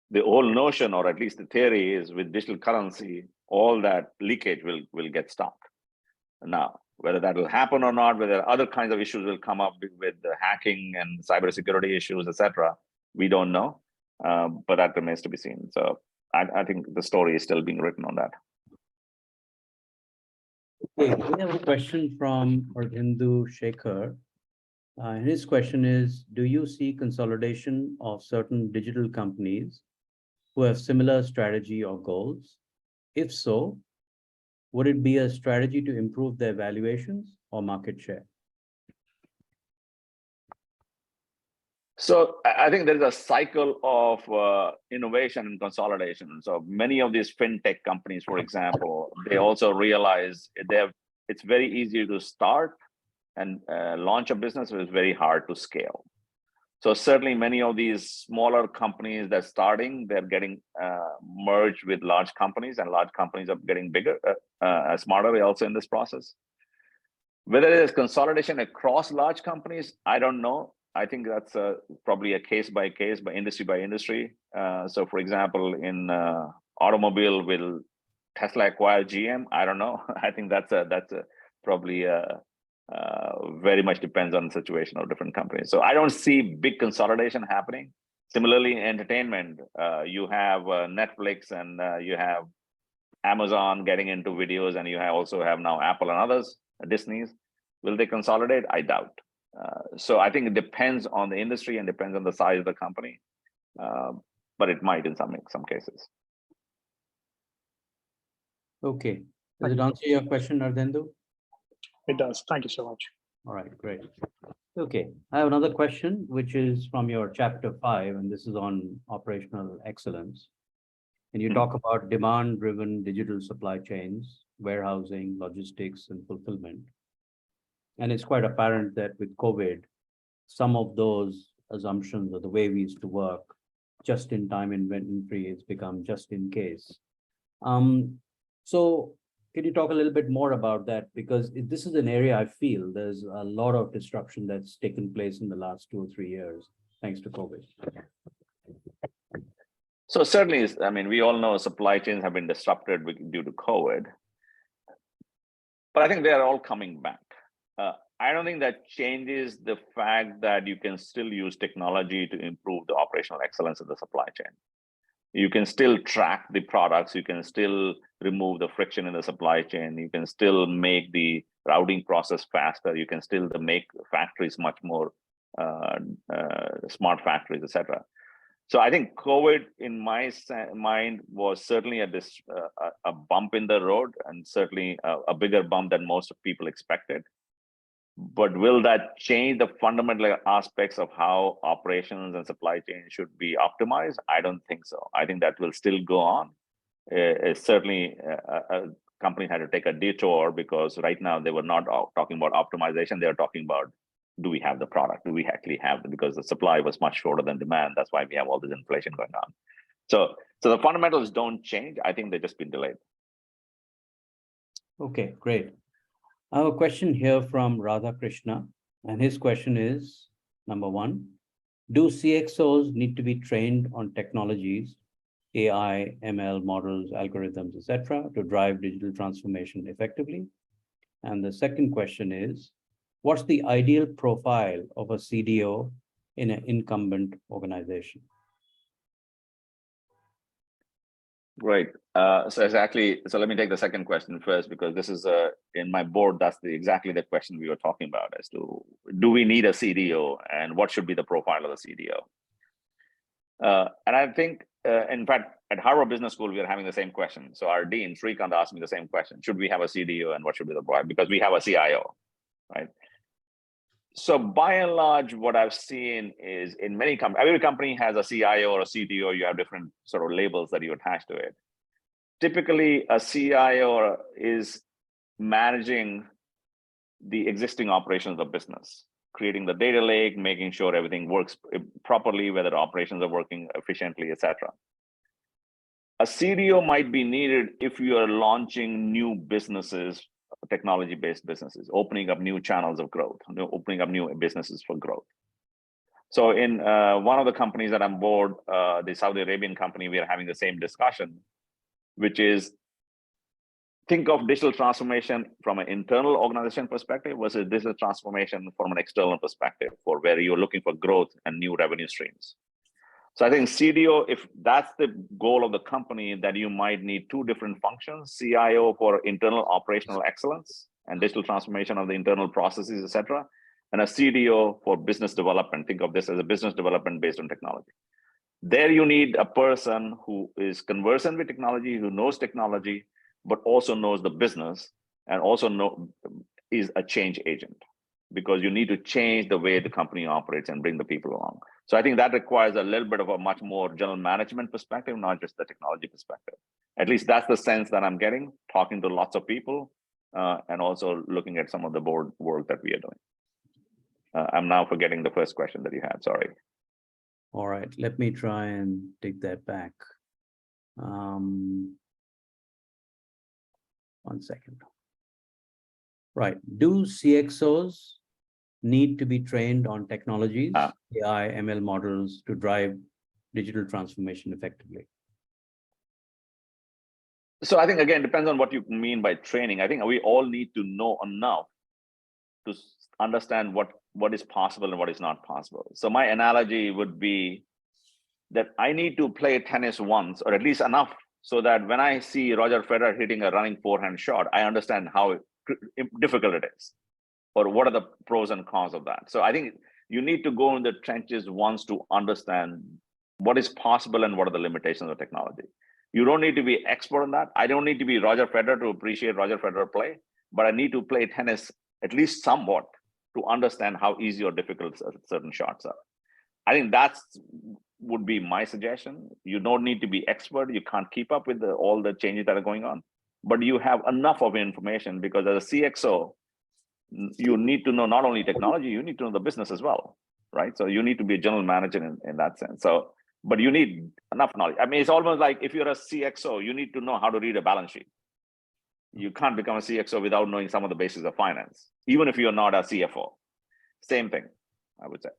The whole notion, or at least the theory, is with digital currency, all that leakage will get stopped. Now, whether that will happen or not, whether other kinds of issues will come up with the hacking and cybersecurity issues, etc., we don't know. But that remains to be seen. So I think the story is still being written on that. Okay, we have a question from Ardhindu Shekhar. And his question is, do you see consolidation of certain digital companies who have similar strategy or goals? If so, would it be a strategy to improve their valuations or market share? So I think there is a cycle of innovation and consolidation. So many of these fintech companies, for example, they also realize it's very easy to start and launch a business, but it's very hard to scale. So certainly many of these smaller companies that are starting, they're getting merged with large companies, and large companies are getting bigger, smarter also in this process. Whether it is consolidation across large companies, I don't know. I think that's probably a case by industry. So for example, in automobile, will Tesla acquire GM? I don't know. I think that's probably very much depends on the situation of different companies. So I don't see big consolidation happening. Similarly, in entertainment, you have Netflix and you have Amazon getting into videos, and you also have now Apple and others, Disney's. Will they consolidate? I doubt. So I think it depends on the industry and depends on the size of the company, but it might in some cases. Okay, does it answer your question, Ardhindu? It does. Thank you so much. All right, great. Okay, I have another question, which is from your chapter 5, and this is on operational excellence. And you talk about demand-driven digital supply chains, warehousing, logistics, and fulfillment. And it's quite apparent that with COVID, some of those assumptions or the way we used to work, just-in-time inventory has become just in case. So can you talk a little bit more about that? Because this is an area I feel there's a lot of disruption that's taken place in the last 2 or 3 years, thanks to COVID. So certainly, I mean, we all know supply chains have been disrupted due to COVID, but I think they are all coming back. I don't think that changes the fact that you can still use technology to improve the operational excellence of the supply chain. You can still track the products, you can still remove the friction in the supply chain, you can still make the routing process faster, you can still make factories much more smart factories, etc. So I think COVID, in my mind, was certainly a bump in the road, and certainly a bigger bump than most people expected. But will that change the fundamental aspects of how operations and supply chain should be optimized? I don't think so. I think that will still go on. Certainly, a company had to take a detour, because right now they were not talking about optimization. They are talking about, do we have the product? Do we actually have it? Because the supply was much shorter than demand. That's why we have all this inflation going on. So the fundamentals don't change. I think they've just been delayed. Okay, great. I have a question here from Radha Krishna, and his question is, number 1, do CXOs need to be trained on technologies, AI, ML models, algorithms, etc., to drive digital transformation effectively? And the second question is, what's the ideal profile of a CDO in an incumbent organization? Great. So let me take the second question first, because this is in my board, that's exactly the question we were talking about, as to, do we need a CDO and what should be the profile of the CDO? And I think, in fact, at Harvard Business School, we are having the same question. So our dean, Srikant, asked me the same question: should we have a CDO and what should be the profile? Because we have a CIO, right? So by and large, what I've seen is in many companies, every company has a CIO or a CTO. You have different sort of labels that you attach to it. Typically, a CIO is managing the existing operations of business, creating the data lake, making sure everything works properly, whether operations are working efficiently, etc. A CDO might be needed if you are launching new businesses, technology-based businesses, opening up new channels of growth, opening up new businesses for growth. So in one of the companies that I'm board, the Saudi Arabian company, we are having the same discussion, which is think of digital transformation from an internal organization perspective versus digital transformation from an external perspective, for where you're looking for growth and new revenue streams. So I think CDO, if that's the goal of the company, that you might need two different functions: CIO for internal operational excellence and digital transformation of the internal processes, etc., and a CDO for business development. Think of this as a business development based on technology. There you need a person who is conversant with technology, who knows technology, but also knows the business, and also is a change agent, because you need to change the way the company operates and bring the people along. So I think that requires a little bit of a much more general management perspective, not just the technology perspective. At least that's the sense that I'm getting, talking to lots of people, and also looking at some of the board work that we are doing. I'm now forgetting the first question that you had, sorry. All right, let me try and take that back. 1 second. Right, do CXOs need to be trained on technologies, AI, ML models to drive digital transformation effectively? So I think, again, depends on what you mean by training. I think we all need to know enough to understand what is possible and what is not possible. So my analogy would be that I need to play tennis once, or at least enough, so that when I see Roger Federer hitting a running forehand shot, I understand how difficult it is, or what are the pros and cons of that. So I think you need to go in the trenches once to understand what is possible and what are the limitations of technology. You don't need to be expert on that. I don't need to be Roger Federer to appreciate Roger Federer play, but I need to play tennis at least somewhat to understand how easy or difficult certain shots are. I think that's would be my suggestion. You don't need to be expert. You can't keep up with all the changes that are going on, but you have enough of information, because as a CXO, you need to know not only technology, you need to know the business as well, right? So you need to be a general manager in that sense. So, but you need enough knowledge. I mean, it's almost like if you're a CXO, you need to know how to read a balance sheet. You can't become a CXO without knowing some of the basics of finance, even if you're not a CFO. Same thing, I would say.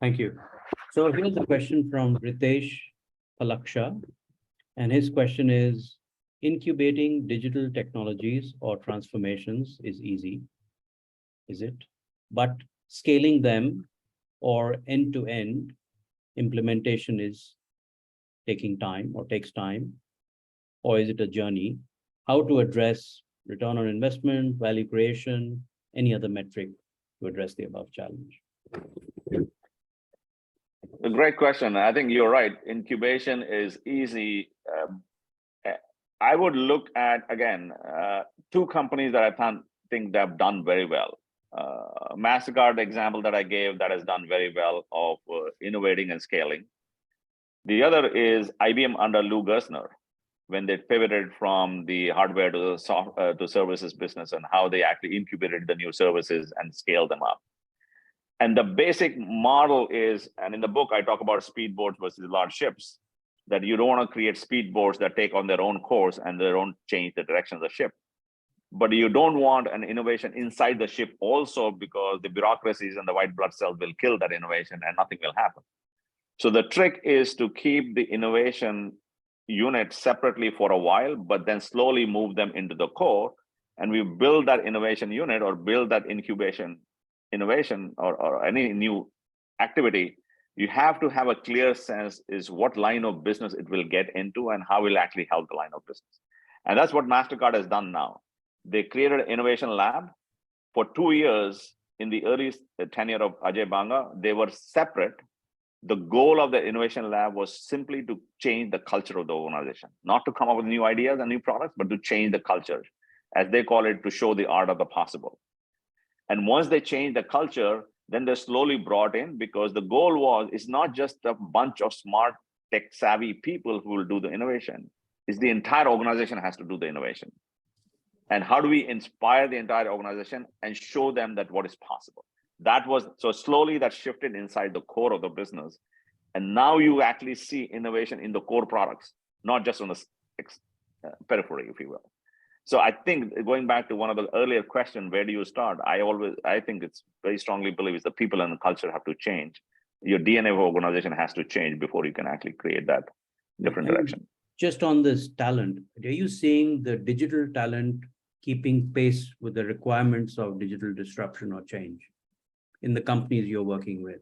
Thank you. So here's a question from Ritesh Palaksha, and his question is, incubating digital technologies or transformations is easy, is it? But scaling them or end-to-end implementation is taking time or takes time, or is it a journey? How to address return on investment, value creation, any other metric to address the above challenge? A great question. I think you're right. Incubation is easy. I would look at, again, two companies that I think they have done very well. MasterCard example that I gave, that has done very well of innovating and scaling. The other is IBM under Lou Gerstner, when they pivoted from the hardware to the to services business, and how they actually incubated the new services and scaled them up. And the basic model is, and in the book, I talk about speedboats versus large ships, that you don't want to create speedboats that take on their own course and they don't change the direction of the ship. But you don't want an innovation inside the ship also, because the bureaucracies and the white blood cells will kill that innovation and nothing will happen. So the trick is to keep the innovation unit separately for a while, but then slowly move them into the core. And we build that innovation unit, or build that incubation innovation, or any new activity. You have to have a clear sense is what line of business it will get into and how it will actually help the line of business. And that's what MasterCard has done now. They created an innovation lab for 2 years. In the early tenure of Ajay Banga, they were separate. The goal of the innovation lab was simply to change the culture of the organization, not to come up with new ideas and new products, but to change the culture, as they call it, to show the art of the possible. And once they change the culture, then they're slowly brought in, because the goal was, it's not just a bunch of smart tech savvy people who will do the innovation. It's the entire organization has to do the innovation. And how do we inspire the entire organization and show them that what is possible? That was, so slowly that shifted inside the core of the business. And now you actually see innovation in the core products. not just on the periphery, if you will. So I think going back to one of the earlier questions, where do you start? I think it's very strongly believe is the people and the culture have to change. Your DNA of organization has to change before you can actually create that different And direction. just on this talent, are you seeing the digital talent keeping pace with the requirements of digital disruption or change in the companies you're working with?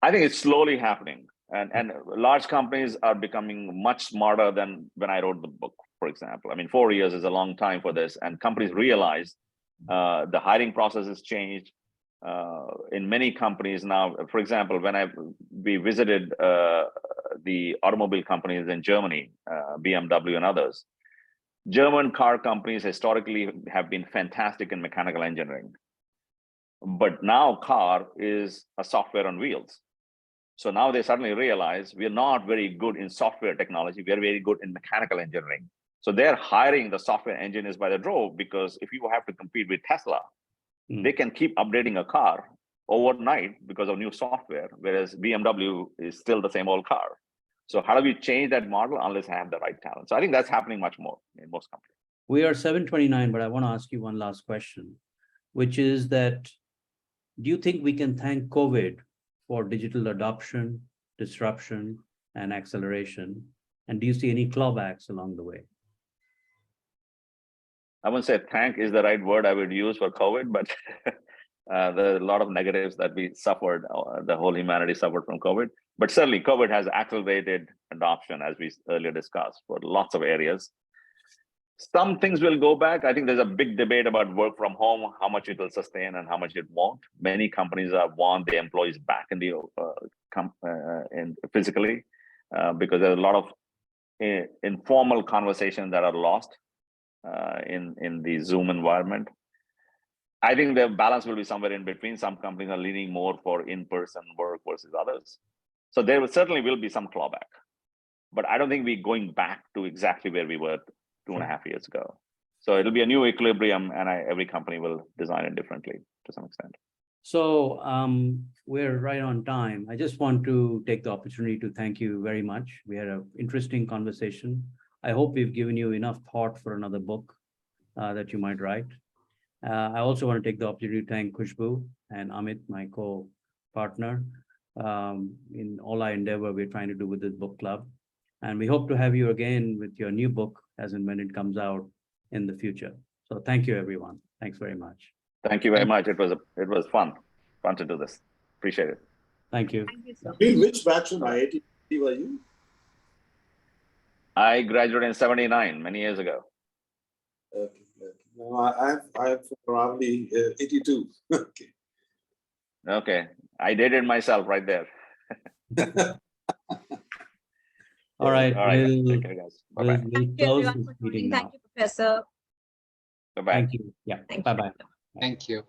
I think it's slowly happening. And large companies are becoming much smarter than when I wrote the book, for example. I mean, 4 years is a long time for this, and companies realize the hiring process has changed. In many companies now, for example, when we visited the automobile companies in Germany, BMW and others, German car companies historically have been fantastic in mechanical engineering. But now car is a software on wheels. So now they suddenly realize we're not very good in software technology. We're very good in mechanical engineering. So they're hiring the software engineers by the drove, because if you have to compete with Tesla, they can keep updating a car overnight because of new software, whereas BMW is still the same old car. So how do we change that model unless I have the right talent? So I think that's happening much more in most companies. We are 7:29, but I want to ask you one last question, which is that, do you think we can thank COVID for digital adoption, disruption, and acceleration? And do you see any clawbacks along the way? I wouldn't say thank is the right word I would use for COVID, but there are a lot of negatives that we suffered, the whole humanity suffered from COVID. But certainly COVID has accelerated adoption, as we earlier discussed, for lots of areas. Some things will go back. I think there's a big debate about work from home, how much it will sustain and how much it won't. Many companies want the employees back in the physically, because there's a lot of informal conversations that are lost in the Zoom environment. I think the balance will be somewhere in between. Some companies are leaning more for in-person work versus others. So there certainly will be some clawback, but I don't think we're going back to exactly where we were 2.5 years ago. So it'll be a new equilibrium, and every company will design it differently to some extent. So we're right on time. I just want to take the opportunity to thank you very much. We had an interesting conversation. I hope we've given you enough thought for another book that you might write. I also want to take the opportunity to thank Khushbu and Amit, my co-partner, in all our endeavor we're trying to do with this book club. And we hope to have you again with your new book as and when it comes out in the future. So thank you, everyone. Thanks very much. Thank you very much. It was fun to do this. Appreciate it. Thank you. Thank you, sir. In which batch from IIT were you? I graduated in '79, many years ago. Okay. No, I'm probably 82. Okay. Okay, I dated myself right there. All right. All right. We'll, Take care, guys. Bye-bye. we'll Thank you, close everyone, this for joining. meeting now. Thank you, Professor. Bye-bye. Thank you. Yeah. Thank you. Bye-bye. Thank you.